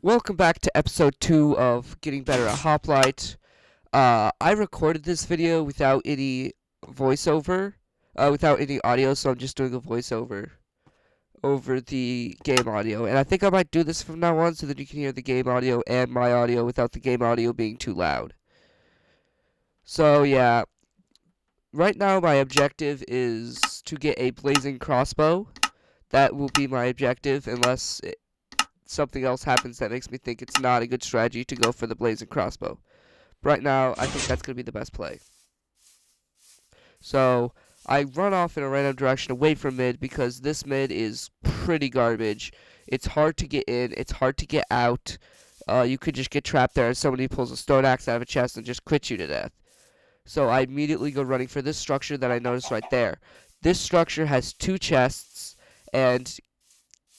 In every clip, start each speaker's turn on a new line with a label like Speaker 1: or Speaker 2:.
Speaker 1: Welcome back to episode 2 of Getting Better at Hoplite. I recorded this video without any voiceover, without any audio, so I'm just doing a voiceover over the game audio. And I think I might do this from now on so that you can hear the game audio and my audio without the game audio being too loud. So yeah, right now my objective is to get a blazing crossbow. That will be my objective unless something else happens that makes me think it's not a good strategy to go for the blazing crossbow. Right now, I think that's going to be the best play. So, I run off in a random direction away from mid because this mid is pretty garbage. It's hard to get in, it's hard to get out. You could just get trapped there and somebody pulls a stone axe out of a chest and just quits you to death. So I immediately go running for this structure that I noticed right there. This structure has 2 chests and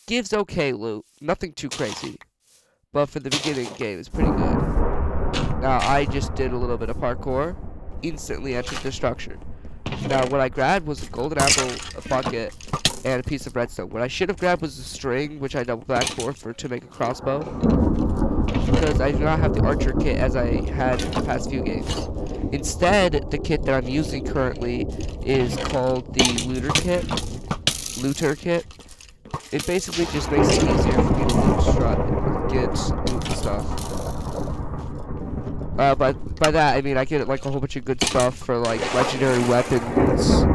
Speaker 1: gives okay loot, nothing too crazy, but for the beginning game it's pretty good. Now I just did a little bit of parkour, instantly entered the structure. Now what I grabbed was a golden apple, a bucket, and a piece of redstone. What I should have grabbed was a string, which I double back for to make a crossbow, because I do not have the archer kit as I had in the past few games. Instead, the kit that I'm using currently is called the looter kit. It basically just makes it easier for me to get loot stuff. But by that I mean I get like a whole bunch of good stuff for like legendary weapons, a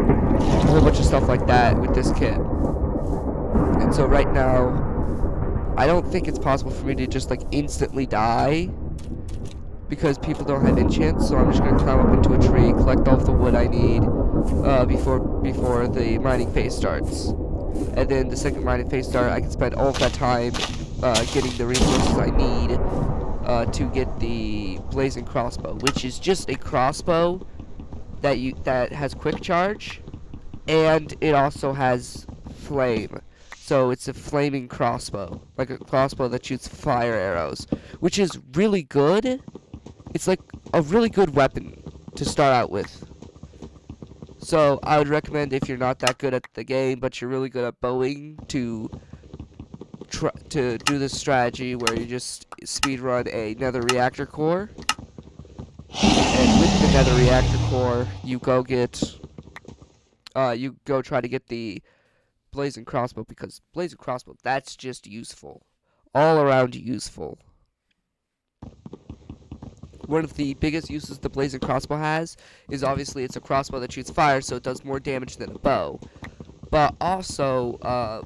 Speaker 1: whole bunch of stuff like that with this kit. And so right now, I don't think it's possible for me to just like instantly die because people don't have enchants. So I'm just gonna climb up into a tree, collect all of the wood I need before the mining phase starts. And then the second mining phase starts, I can spend all of that time getting the resources I need to get the blazing crossbow, which is just a crossbow that has quick charge, and it also has flame. So it's a flaming crossbow, like a crossbow that shoots fire arrows, which is really good. It's like a really good weapon to start out with. So I would recommend, if you're not that good at the game but you're really good at bowing, to do this strategy where you just speedrun a nether reactor core. And with the nether reactor core, you go try to get the blazing crossbow, because blazing crossbow, that's just useful. All around useful. One of the biggest uses the blazing crossbow has is obviously it's a crossbow that shoots fire, so it does more damage than a bow. But also,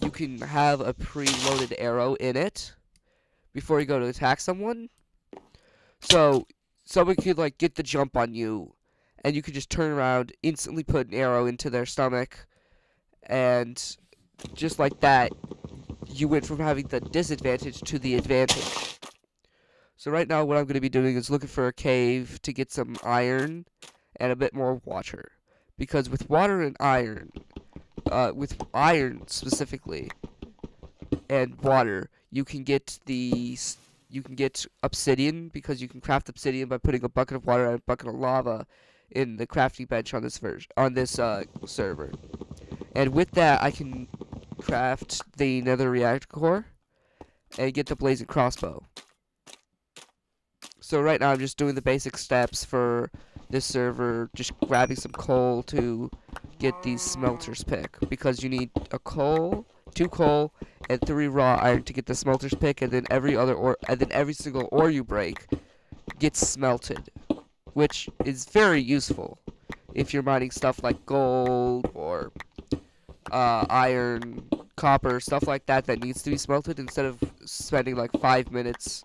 Speaker 1: you can have a preloaded arrow in it before you go to attack someone. So someone could like get the jump on you, and you could just turn around, instantly put an arrow into their stomach, and just like that, you went from having the disadvantage to the advantage. So right now what I'm going to be doing is looking for a cave to get some iron and a bit more water. Because with water and iron, with iron specifically, and water, you can get obsidian, because you can craft obsidian by putting a bucket of water and a bucket of lava in the crafting bench on this server. And with that, I can craft the nether reactor core and get the blazing crossbow. So right now I'm just doing the basic steps for this server, just grabbing some coal to get these smelters pick, because you need a coal, 2 coal, and 3 raw iron to get the smelters pick, and then every single ore you break gets smelted, which is very useful if you're mining stuff like gold or iron, copper, stuff like that needs to be smelted. Instead of spending like 5 minutes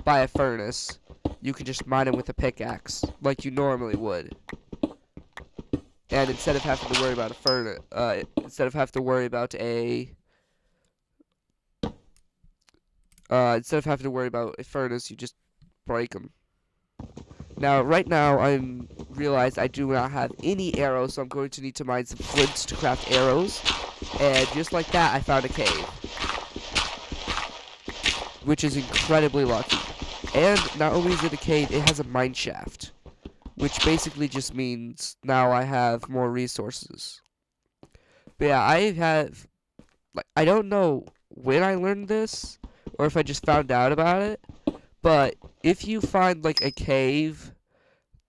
Speaker 1: by a furnace, you can just mine it with a pickaxe like you normally would. And instead of having to worry about a furnace, instead of having to worry about a furnace, you just break them. Now, right now, I'm realized I do not have any arrows, so I'm going to need to mine some flints to craft arrows. And just like that, I found a cave, which is incredibly lucky. And not only is it a cave, it has a mine shaft, which basically just means now I have more resources. But yeah, I don't know when I learned this, or if I just found out about it. But if you find like a cave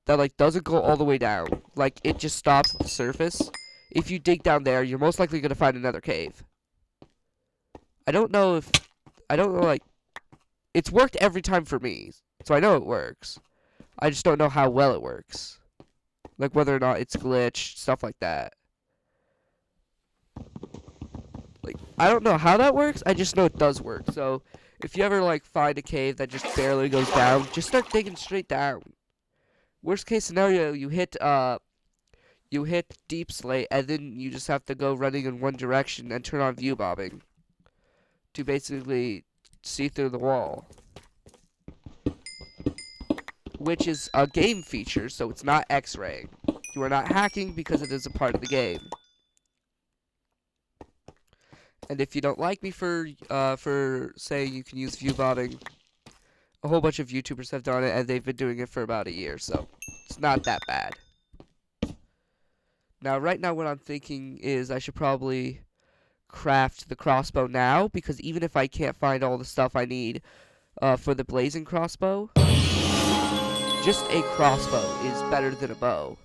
Speaker 1: that like doesn't go all the way down, like it just stops at the surface, if you dig down there, you're most likely gonna find another cave. I don't know, like, it's worked every time for me, so I know it works. I just don't know how well it works. Like whether or not it's glitched, stuff like that. Like, I don't know how that works, I just know it does work. So, if you ever, like, find a cave that just barely goes down, just start digging straight down. Worst case scenario, you hit deep slate, and then you just have to go running in one direction and turn on view bobbing to basically see through the wall. Which is a game feature, so it's not X-raying. You are not hacking because it is a part of the game. And if you don't like me for saying you can use view bobbing, a whole bunch of YouTubers have done it, and they've been doing it for about a year, so it's not that bad. Now, right now, what I'm thinking is I should probably craft the crossbow now, because even if I can't find all the stuff I need for the blazing crossbow, just a crossbow is better than a bow.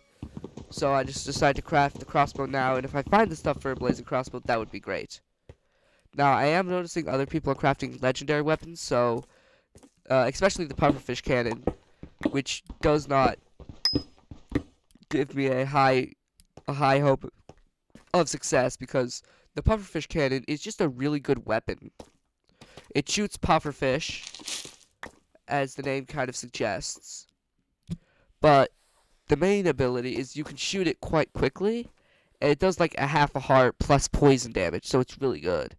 Speaker 1: So I just decided to craft the crossbow now, and if I find the stuff for a blazing crossbow, that would be great. Now, I am noticing other people are crafting legendary weapons, so especially the pufferfish cannon, which does not give me a high hope of success, because the pufferfish cannon is just a really good weapon. It shoots pufferfish, as the name kind of suggests, but the main ability is you can shoot it quite quickly, and it does like a half a heart plus poison damage, so it's really good.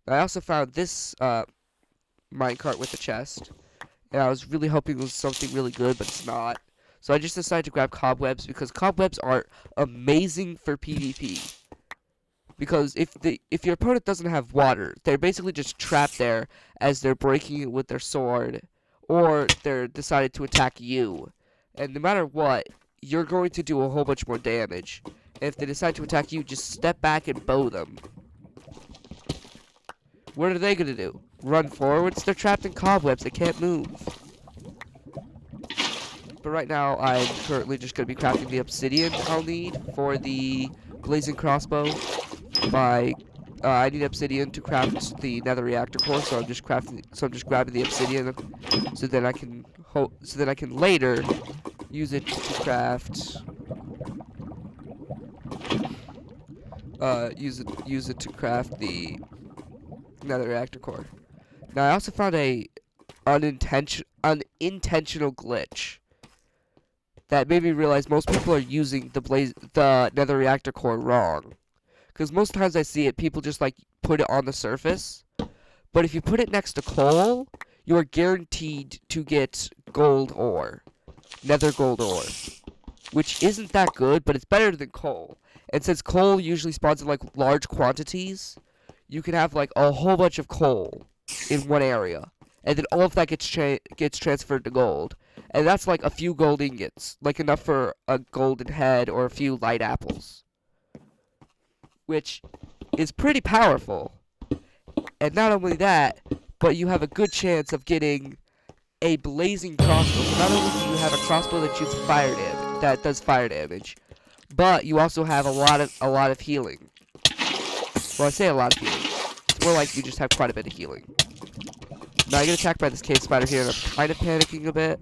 Speaker 1: I also found this minecart with a chest, and I was really hoping it was something really good, but it's not. So I just decided to grab cobwebs, because cobwebs are amazing for PvP. Because if your opponent doesn't have water, they're basically just trapped there as they're breaking it with their sword, or they're decided to attack you. And no matter what, you're going to do a whole bunch more damage. And if they decide to attack you, just step back and bow them. What are they going to do? Run forwards? They're trapped in cobwebs. They can't move. But right now, I'm currently just going to be crafting the obsidian I'll need for the blazing crossbow. I need obsidian to craft the nether reactor core, so I'm just grabbing the obsidian, so then I can later use it to craft. Use it to craft the nether reactor core. Now I also found a unintentional glitch that made me realize most people are using the nether reactor core wrong. Because most times I see it, people just like put it on the surface. But if you put it next to coal, you are guaranteed to get gold ore. Nether gold ore. Which isn't that good, but it's better than coal. And since coal usually spawns in like large quantities, you can have like a whole bunch of coal in one area. And then all of that gets transferred to gold. And that's like a few gold ingots. Like enough for a golden head or a few light apples. Which is pretty powerful. And not only that, but you have a good chance of getting a blazing crossbow. So not only do you have a crossbow that shoots fire damage, that does fire damage, but you also have a lot of healing. Well, I say a lot of healing. It's more like you just have quite a bit of healing. Now I get attacked by this cave spider here, and I'm kind of panicking a bit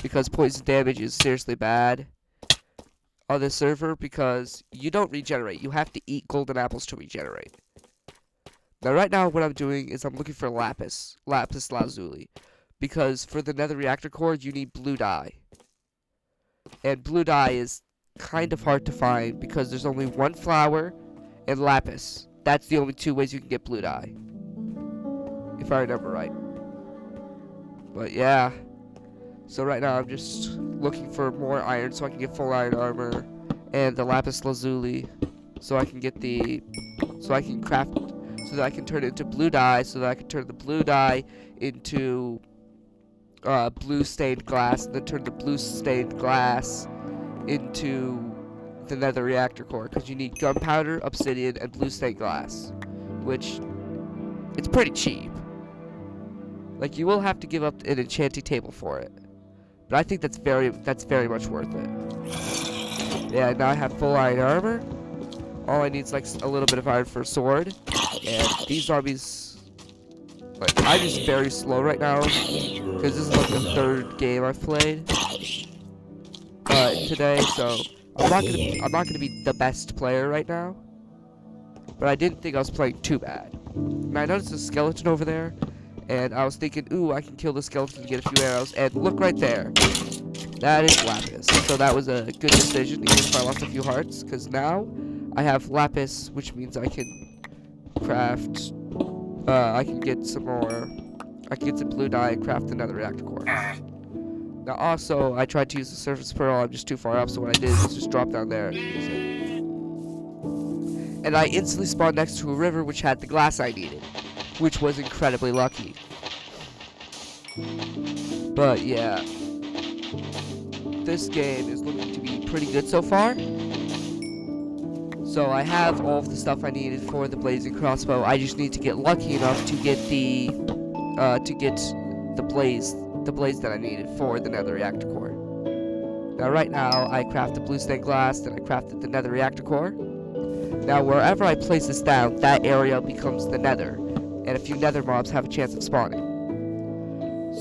Speaker 1: because poison damage is seriously bad on this server, because you don't regenerate. You have to eat golden apples to regenerate. Now right now what I'm doing is I'm looking for lapis lazuli, because for the nether reactor core you need blue dye. And blue dye is kind of hard to find because there's only one flower and lapis. That's the only two ways you can get blue dye, if I remember right. But yeah. So right now I'm just looking for more iron so I can get full iron armor, and the lapis lazuli so I can get so that I can turn it into blue dye, so that I can turn the blue dye into blue stained glass, and then turn the blue stained glass into the nether reactor core, because you need gunpowder, obsidian, and blue stained glass, which it's pretty cheap. Like, you will have to give up an enchanting table for it. But I think that's very much worth it. Yeah, now I have full iron armor. All I need is like a little bit of iron for a sword. And these zombies, like, I'm just very slow right now because this is like the third game I've played today, so I'm not gonna be the best player right now. But I didn't think I was playing too bad. And I noticed a skeleton over there, and I was thinking, ooh, I can kill the skeleton and get a few arrows. And look right there, that is lapis. So that was a good decision, even if I lost a few hearts, because now I have lapis, which means I can craft, I can get some blue dye and craft another reactor core. Now also, I tried to use the surface pearl, I'm just too far up, so what I did is just drop down there and use it. And I instantly spawned next to a river which had the glass I needed, which was incredibly lucky. But yeah, this game is looking to be pretty good so far. So I have all of the stuff I needed for the blazing crossbow. I just need to get lucky enough to get the blaze that I needed for the nether reactor core. Now right now I crafted blue stained glass, then I crafted the nether reactor core. Now wherever I place this down, that area becomes the nether, and a few nether mobs have a chance of spawning.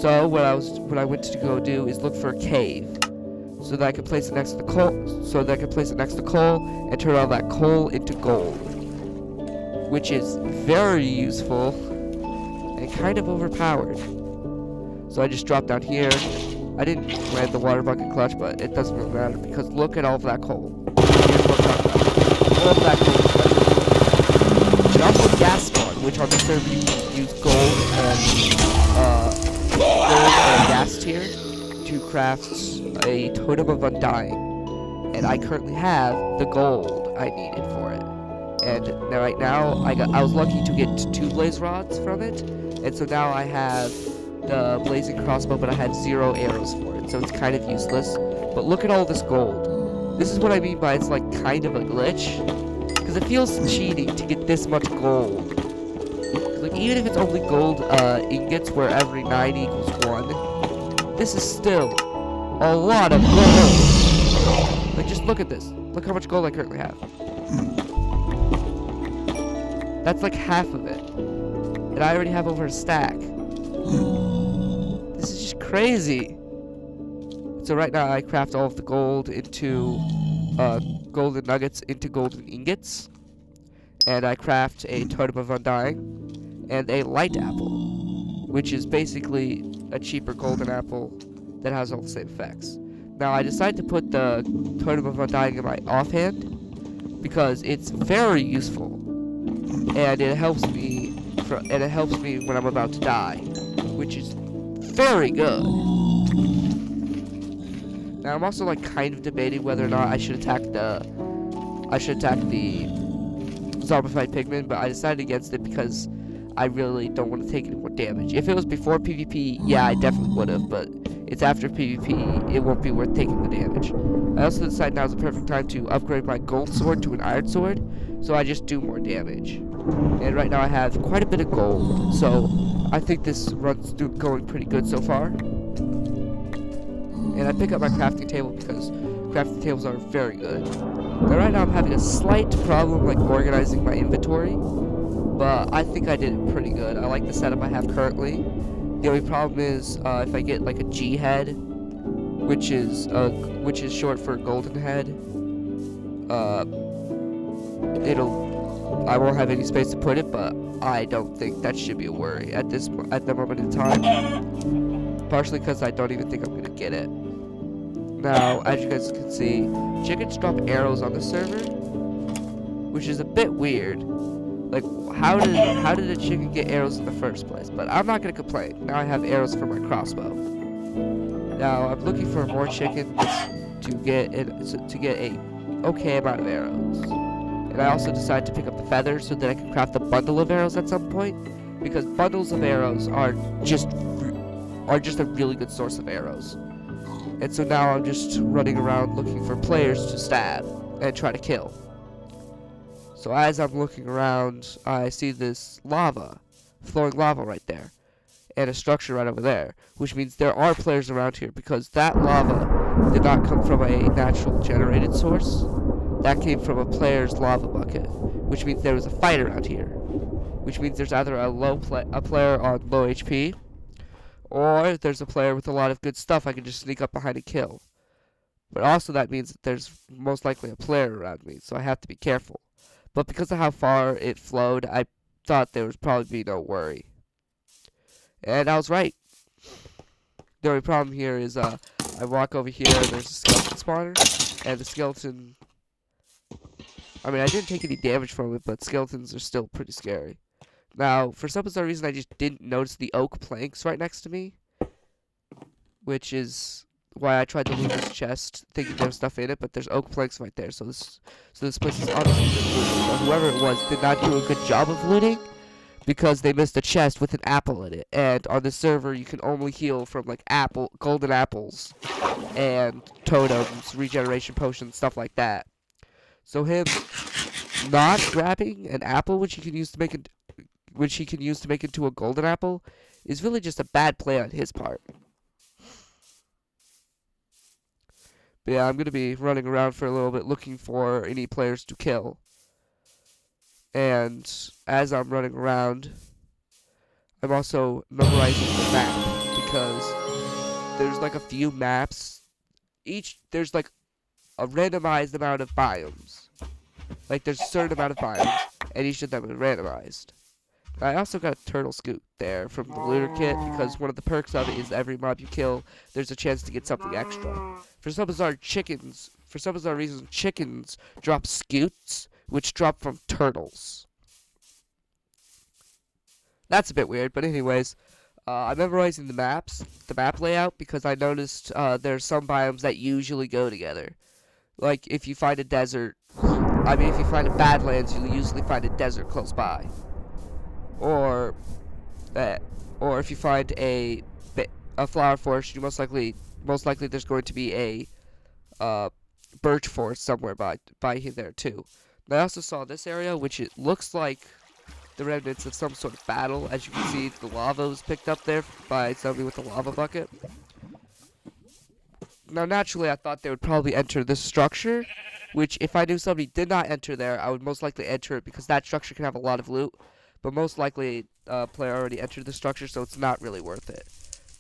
Speaker 1: So what I went to go do is look for a cave, so that I could place it next to the coal, and turn all that coal into gold, which is very useful and kind of overpowered. So I just dropped down here. I didn't land the water bucket clutch, but it doesn't really matter because look at all of that coal. Here's what I'm talking about. All of that coal is special. You should also gas spawn, which on the server you can use gold and gas tier to craft a totem of undying. And I currently have the gold I needed for it. And right now I was lucky to get 2 blaze rods from it, and so now I have the blazing crossbow, but I had 0 arrows for it, so it's kind of useless. But look at all this gold. This is what I mean by it's like kind of a glitch, because it feels cheating to get this much gold. Like, even if it's only gold ingots where every 9 equals 1, this is still a lot of gold. Like, just look at this. Look how much gold I currently have. That's like half of it, and I already have over a stack. This is just crazy. So right now I craft all of the gold into golden nuggets into golden ingots, and I craft a totem of undying and a light apple, which is basically a cheaper golden apple that has all the same effects. Now I decided to put the totem of undying in my offhand because it's very useful, and it helps me when I'm about to die, which is very good. Now I'm also like kind of debating whether or not I should attack the zombified pigmen, but I decided against it because I really don't want to take any more damage. If it was before PvP, yeah, I definitely would have, but it's after PvP, it won't be worth taking the damage. I also decided now is the perfect time to upgrade my gold sword to an iron sword, so I just do more damage. And right now I have quite a bit of gold, so I think this run's going pretty good so far. And I pick up my crafting table because crafting tables are very good. Now right now I'm having a slight problem like organizing my inventory, but I think I did it pretty good. I like the setup I have currently. The only problem is if I get like a G head, which is short for golden head, I won't have any space to put it, but I don't think that should be a worry at the moment in time. Partially because I don't even think I'm gonna get it. Now, as you guys can see, chickens drop arrows on the server, which is a bit weird. Like, how did a chicken get arrows in the first place? But I'm not gonna complain. Now I have arrows for my crossbow. Now I'm looking for more chickens to get a okay amount of arrows. And I also decided to pick up the feathers so that I can craft a bundle of arrows at some point, because bundles of arrows are just a really good source of arrows. And so now I'm just running around looking for players to stab and try to kill. So as I'm looking around, I see this flowing lava right there. and a structure right over there, which means there are players around here because that lava did not come from a natural generated source. That came from a player's lava bucket, which means there was a fight around here, which means there's either a player on low HP, or there's a player with a lot of good stuff I can just sneak up behind and kill. But also that means that there's most likely a player around me, so I have to be careful. But because of how far it flowed, I thought there would probably be no worry. And I was right. The only problem here is I walk over here and there's a skeleton spawner, and the skeleton, I mean, I didn't take any damage from it, but skeletons are still pretty scary. Now, for some bizarre reason, I just didn't notice the oak planks right next to me, which is why I tried to loot this chest, thinking there was stuff in it, but there's oak planks right there, so this place is obviously good looting. But whoever it was did not do a good job of looting, because they missed a chest with an apple in it, and on this server you can only heal from like golden apples, and totems, regeneration potions, stuff like that. So him not grabbing an apple, which he can use to make into a golden apple, is really just a bad play on his part. But yeah, I'm gonna be running around for a little bit looking for any players to kill. And as I'm running around, I'm also memorizing the map, because there's like a few maps. There's like a randomized amount of biomes. Like there's a certain amount of biomes, and each of them is randomized. I also got a turtle scoot there from the looter kit, because one of the perks of it is every mob you kill, there's a chance to get something extra. For some bizarre reason, chickens drop scoots, which drop from turtles. That's a bit weird, but anyways, I'm memorizing the map layout, because I noticed there's some biomes that usually go together. Like, if you find a Badlands, you'll usually find a desert close by. Or if you find a flower forest, you most likely there's going to be a birch forest somewhere by there too. And I also saw this area, which it looks like the remnants of some sort of battle. As you can see, the lava was picked up there by somebody with a lava bucket. Now, naturally, I thought they would probably enter this structure, which if I knew somebody did not enter there, I would most likely enter it, because that structure can have a lot of loot. But most likely, a player already entered the structure, so it's not really worth it.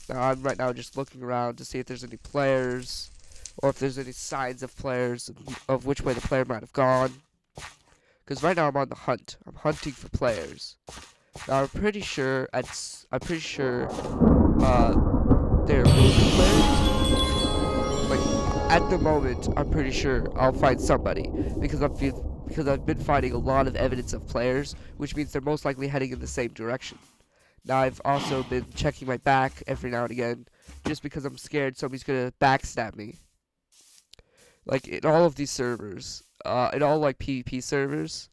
Speaker 1: Now, I'm right now just looking around to see if there's any players, or if there's any signs of players, of which way the player might have gone. Because right now I'm on the hunt. I'm hunting for players. Now, I'm pretty sure they're moving players. Like, at the moment, I'm pretty sure I'll find somebody, because I've been finding a lot of evidence of players, which means they're most likely heading in the same direction. Now, I've also been checking my back every now and again, just because I'm scared somebody's gonna backstab me. Like, in all of these servers, in all, like, PvP servers,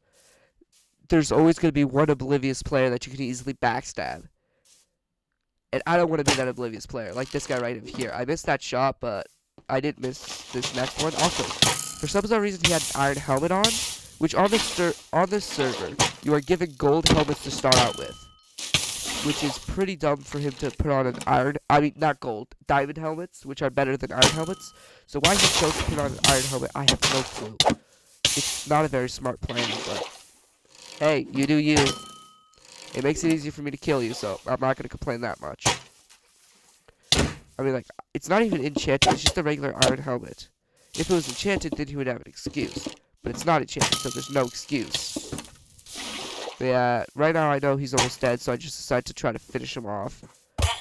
Speaker 1: there's always gonna be one oblivious player that you can easily backstab. And I don't want to be that oblivious player, like this guy right here. I missed that shot, but I didn't miss this next one. Also, for some bizarre reason, he had an iron helmet on, which on this server, you are given gold helmets to start out with, which is pretty dumb for him to put on diamond helmets, which are better than iron helmets. So why he chose to put on an iron helmet, I have no clue. It's not a very smart plan, but hey, you do you. It makes it easier for me to kill you, so I'm not gonna complain that much. I mean, like, it's not even enchanted, it's just a regular iron helmet. If it was enchanted, then he would have an excuse. But it's not enchanted, so there's no excuse. But yeah, right now I know he's almost dead, so I just decided to try to finish him off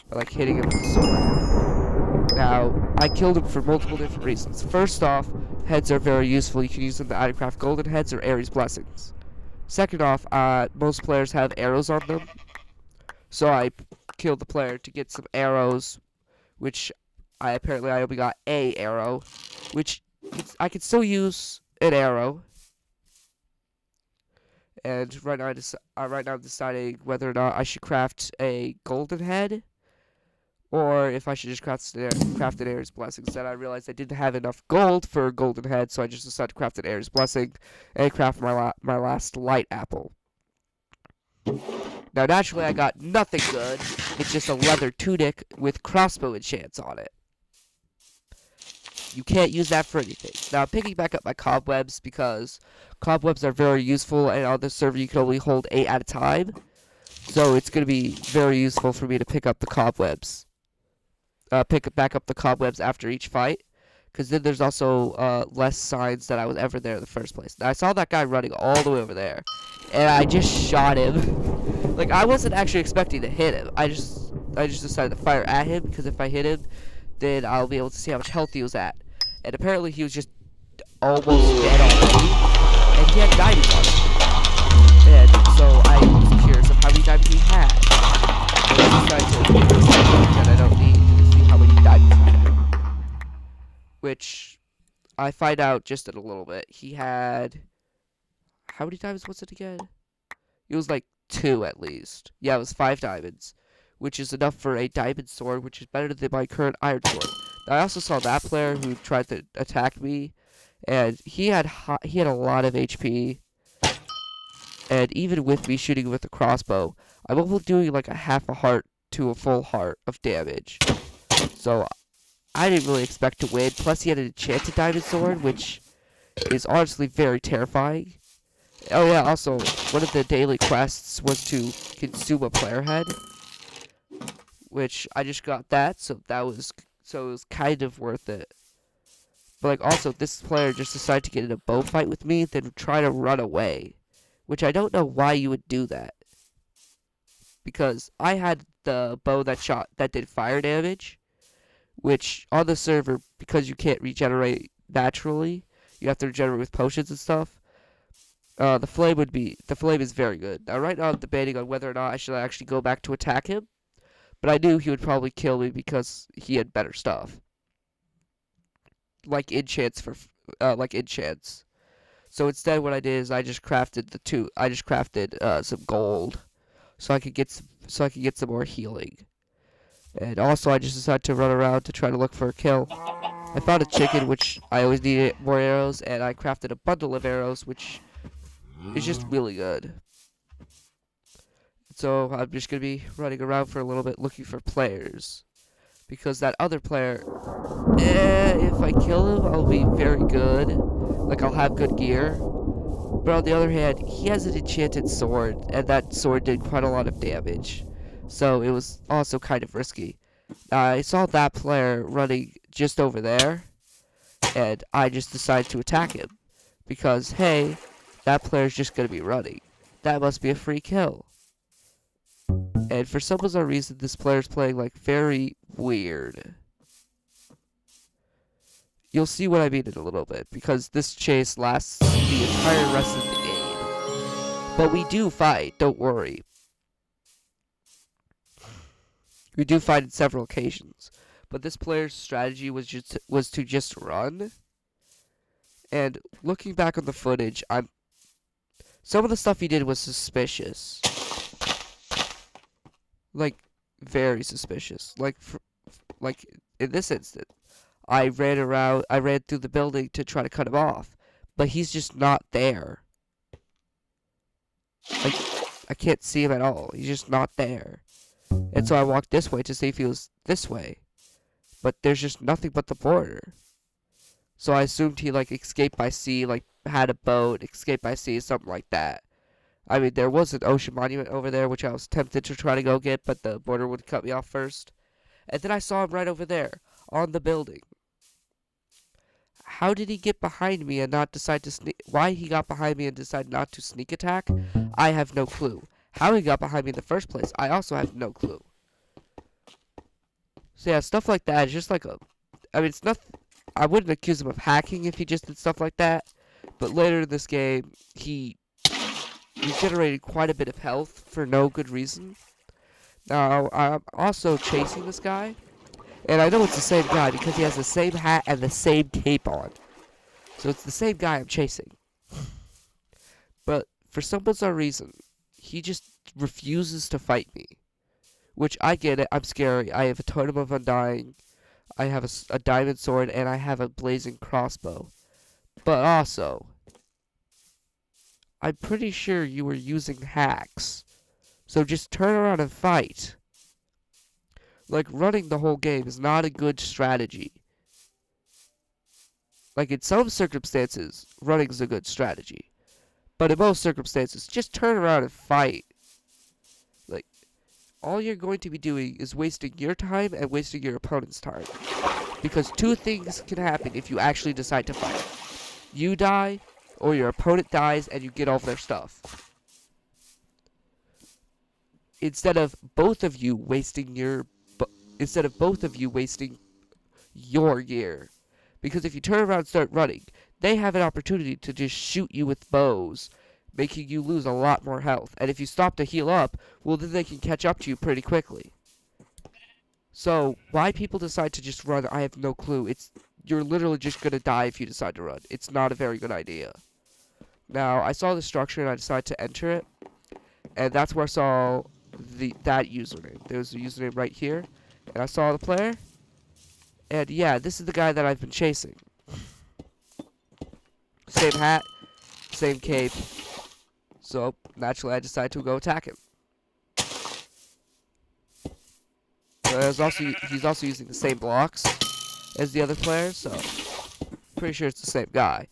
Speaker 1: by, like, hitting him with the sword. Now, I killed him for multiple different reasons. First off, heads are very useful. You can use them to either craft golden heads or Ares blessings. Second off, most players have arrows on them, so I killed the player to get some arrows, which I only got a arrow, which I can still use an arrow. And right now I'm deciding whether or not I should craft a golden head, or if I should just craft an Ares blessing. Instead, I realized I didn't have enough gold for a golden head, so I just decided to craft an Ares blessing and craft my last light apple. Now, naturally, I got nothing good. It's just a leather tunic with crossbow enchants on it. You can't use that for anything. Now, I'm picking back up my cobwebs because cobwebs are very useful, and on this server, you can only hold 8 at a time. So, it's going to be very useful for me to pick up the cobwebs. Pick back up the cobwebs after each fight. Because then there's also less signs that I was ever there in the first place. Now, I saw that guy running all the way over there. And I just shot him. Like, I wasn't actually expecting to hit him. I just decided to fire at him. Because if I hit him, then I'll be able to see how much health he was at. And apparently he was just almost dead already. And he had diamonds on him. And so I was curious of how many diamonds he had. And I decided to I don't need to see how many diamonds he had. Which I find out just in a little bit. He had... How many diamonds was it again? It was like 2 at least. Yeah, it was 5 diamonds. Which is enough for a diamond sword, which is better than my current iron sword. Now, I also saw that player who tried to attack me. And he had a lot of HP. And even with me shooting with a crossbow, I'm only doing like a half a heart to a full heart of damage. So I didn't really expect to win. Plus, he had an enchanted diamond sword, which is honestly very terrifying. Oh yeah, also, one of the daily quests was to consume a player head. Which, I just got that, so it was kind of worth it. But, like, also, this player just decided to get in a bow fight with me, then try to run away. Which I don't know why you would do that. Because I had the bow that did fire damage. Which, on the server, because you can't regenerate naturally, you have to regenerate with potions and stuff. The flame is very good. Now, right now I'm debating on whether or not I should actually go back to attack him. But I knew he would probably kill me because he had better stuff. Like enchants So instead what I did is I just crafted some gold. So I could get some more healing. And also I just decided to run around to try to look for a kill. I found a chicken, which I always needed more arrows, and I crafted a bundle of arrows, which is just really good. So I'm just going to be running around for a little bit looking for players. Because that other player, if I kill him, I'll be very good. Like, I'll have good gear. But on the other hand, he has an enchanted sword, and that sword did quite a lot of damage. So it was also kind of risky. I saw that player running just over there, and I just decided to attack him. Because, hey, that player's just going to be running. That must be a free kill. And for some bizarre reason, this player's playing, like, very weird. You'll see what I mean in a little bit, because this chase lasts the entire rest of the game. But we do fight, don't worry. We do fight on several occasions. But this player's strategy was to just run. And looking back on the footage, some of the stuff he did was suspicious. Like, very suspicious. Like in this instant, I ran through the building to try to cut him off, but he's just not there. Like, I can't see him at all. He's just not there. And so I walked this way to see if he was this way, but there's just nothing but the border. So I assumed he, like, escaped by sea, like, had a boat, escaped by sea, something like that. I mean, there was an ocean monument over there, which I was tempted to try to go get, but the border would cut me off first. And then I saw him right over there, on the building. How did he get behind me and not decide to sneak? Why he got behind me and decided not to sneak attack? I have no clue. How he got behind me in the first place, I also have no clue. So yeah, stuff like that is just like I mean, it's nothing. I wouldn't accuse him of hacking if he just did stuff like that. But later in this game, he generated quite a bit of health for no good reason. Now, I'm also chasing this guy. And I know it's the same guy because he has the same hat and the same cape on. So it's the same guy I'm chasing. But for some bizarre reason, he just refuses to fight me. Which, I get it, I'm scary. I have a Totem of Undying. I have a diamond sword, and I have a blazing crossbow. But also, I'm pretty sure you were using hacks. So just turn around and fight. Like, running the whole game is not a good strategy. Like, in some circumstances, running is a good strategy. But in most circumstances, just turn around and fight. Like, all you're going to be doing is wasting your time and wasting your opponent's time. Because two things can happen if you actually decide to fight. You die, or your opponent dies and you get all of their stuff. Instead of both of you wasting your gear. Because if you turn around and start running, they have an opportunity to just shoot you with bows, making you lose a lot more health. And if you stop to heal up, well, then they can catch up to you pretty quickly. So, why people decide to just run, I have no clue. You're literally just going to die if you decide to run. It's not a very good idea. Now, I saw the structure and I decided to enter it. And that's where I saw that username. There's a username right here. And I saw the player. And yeah, this is the guy that I've been chasing. Same hat, same cape. So, naturally, I decided to go attack him. He's also using the same blocks as the other player, so pretty sure it's the same guy.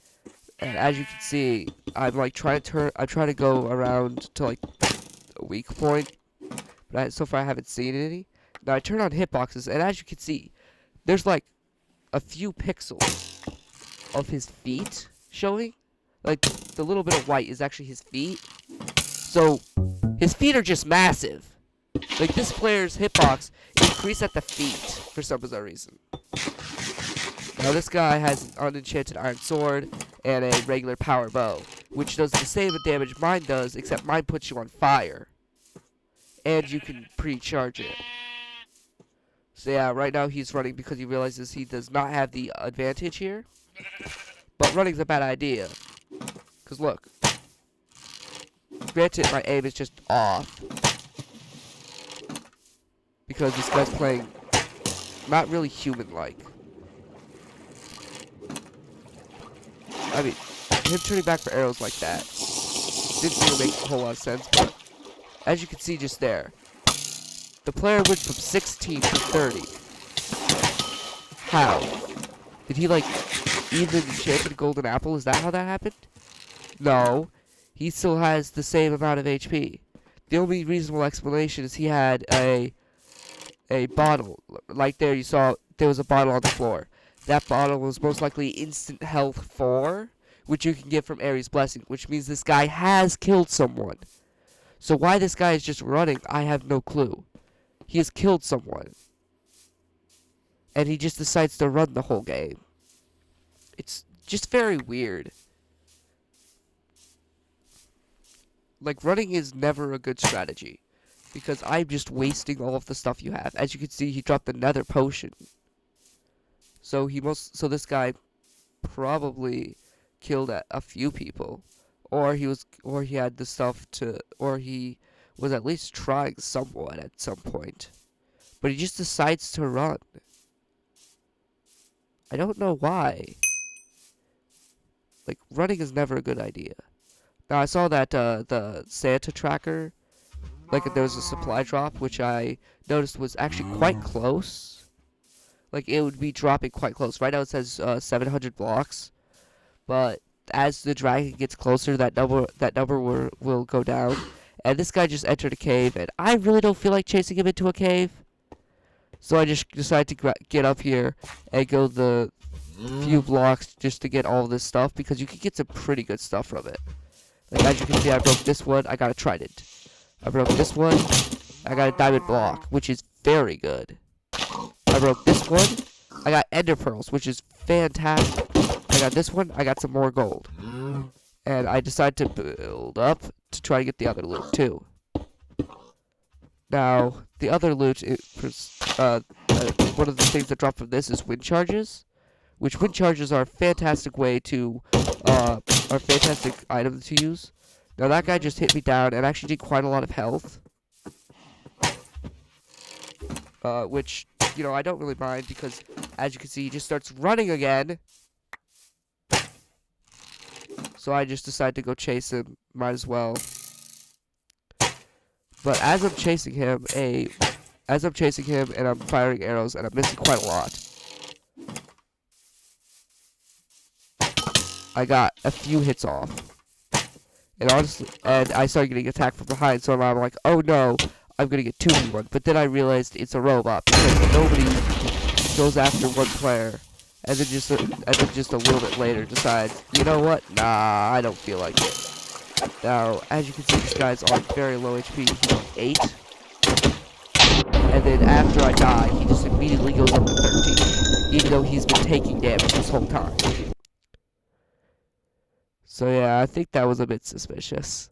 Speaker 1: And as you can see, I'm like trying to go around to like a weak point, but so far I haven't seen any. Now I turn on hitboxes, and as you can see, there's like a few pixels of his feet showing. Like the little bit of white is actually his feet. So his feet are just massive. Like, this player's hitbox increased at the feet for some bizarre reason. Now, this guy has an unenchanted iron sword and a regular power bow, which does the same damage mine does, except mine puts you on fire. And you can pre-charge it. So, yeah, right now he's running because he realizes he does not have the advantage here. But running's a bad idea. Because, look. Granted, my aim is just off. Because this guy's playing not really human-like. I mean, him turning back for arrows like that didn't really make a whole lot of sense, but as you can see just there, the player went from 16 to 30. How? Did he, like, even enchant a golden apple? Is that how that happened? No. He still has the same amount of HP. The only reasonable explanation is he had a bottle. Like there you saw, there was a bottle on the floor. That bottle was most likely instant health 4, which you can get from Ares' Blessing, which means this guy has killed someone. So why this guy is just running, I have no clue. He has killed someone. And he just decides to run the whole game. It's just very weird. Like, running is never a good strategy. Because I'm just wasting all of the stuff you have. As you can see, he dropped the nether potion. So this guy probably killed a few people. Or he had the stuff or he was at least trying somewhat at some point. But he just decides to run. I don't know why. Like, running is never a good idea. Now, I saw that the Santa tracker, like there was a supply drop, which I noticed was actually quite close. Like, it would be dropping quite close. Right now it says 700 blocks. But as the dragon gets closer, that number will go down. And this guy just entered a cave, and I really don't feel like chasing him into a cave. So I just decided to get up here and go the few blocks just to get all this stuff, because you can get some pretty good stuff from it. Like, as you can see, I broke this one, I got a trident. I broke this one, I got a diamond block, which is very good. I broke this one, I got ender pearls, which is fantastic. I got this one, I got some more gold. And I decided to build up to try to get the other loot, too. Now, the other loot, one of the things that dropped from this is wind charges. Which wind charges are a fantastic way to, are a fantastic item to use. Now that guy just hit me down and actually did quite a lot of health. Which, you know, I don't really mind because, as you can see, he just starts running again. So I just decided to go chase him. Might as well. But as I'm chasing him, and I'm firing arrows and I'm missing quite a lot, I got a few hits off. And honestly, and I started getting attacked from behind, so I'm like, oh no, I'm gonna get 2v1. But then I realized it's a robot, because nobody goes after one player, and then just a little bit later decides, you know what, nah, I don't feel like it. Now, as you can see, this guy's on very low HP, he's on 8. And then after I die, he just immediately goes up to 13, even though he's been taking damage this whole time. So yeah, I think that was a bit suspicious.